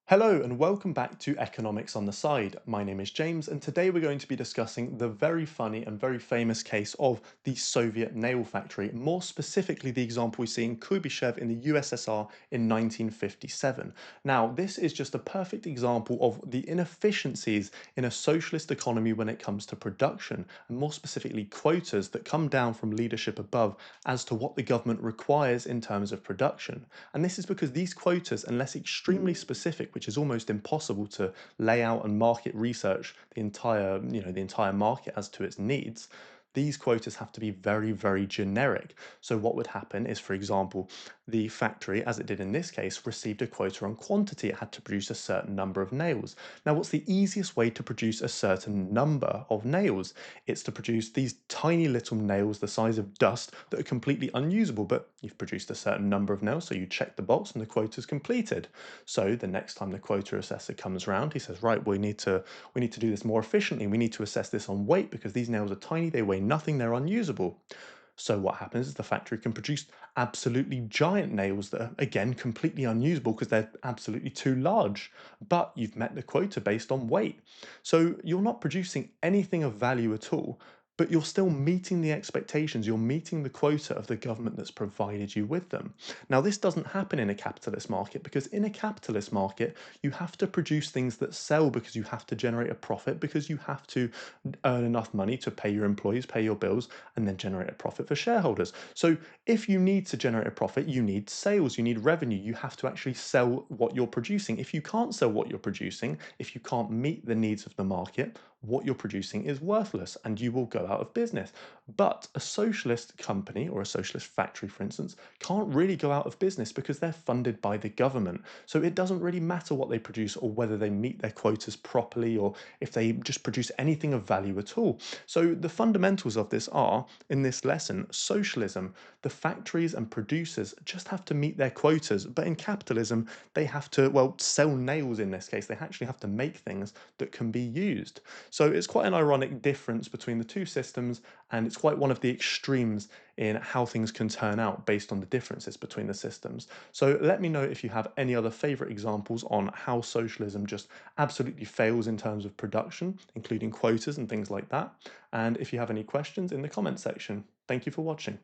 Hello and welcome back to Economics on the Side. My name is James and today we're going to be discussing the very funny and very famous case of the Soviet nail factory, more specifically the example we see in Kuybyshev in the USSR in 1957. Now, this is just a perfect example of the inefficiencies in a socialist economy when it comes to production, and more specifically quotas that come down from leadership above as to what the government requires in terms of production. And this is because these quotas, unless extremely specific, which is almost impossible to lay out and market research the entire market as to its needs, these quotas have to be very, very generic. So what would happen is, for example, the factory, as it did in this case, received a quota on quantity. It had to produce a certain number of nails. Now, what's the easiest way to produce a certain number of nails? It's to produce these tiny little nails the size of dust that are completely unusable, but you've produced a certain number of nails, so you check the box and the quota is completed. So the next time the quota assessor comes around, he says, right, we need to do this more efficiently. We need to assess this on weight because these nails are tiny, they weigh nothing, they're unusable. So what happens is the factory can produce absolutely giant nails that are again completely unusable because they're absolutely too large. But you've met the quota based on weight. So you're not producing anything of value at all, but you're still meeting the expectations, you're meeting the quota of the government that's provided you with them. Now, this doesn't happen in a capitalist market because in a capitalist market, you have to produce things that sell because you have to generate a profit, because you have to earn enough money to pay your employees, pay your bills, and then generate a profit for shareholders. So if you need to generate a profit, you need sales, you need revenue, you have to actually sell what you're producing. If you can't sell what you're producing, if you can't meet the needs of the market, what you're producing is worthless and you will go out of business. But a socialist company or a socialist factory, for instance, can't really go out of business because they're funded by the government. So it doesn't really matter what they produce or whether they meet their quotas properly or if they just produce anything of value at all. So the fundamentals of this are, in this lesson, socialism, the factories and producers just have to meet their quotas, but in capitalism, they have to, well, sell nails in this case. They actually have to make things that can be used. So it's quite an ironic difference between the two systems, and it's quite one of the extremes in how things can turn out based on the differences between the systems. So let me know if you have any other favorite examples on how socialism just absolutely fails in terms of production, including quotas and things like that. And if you have any questions in the comment section. Thank you for watching.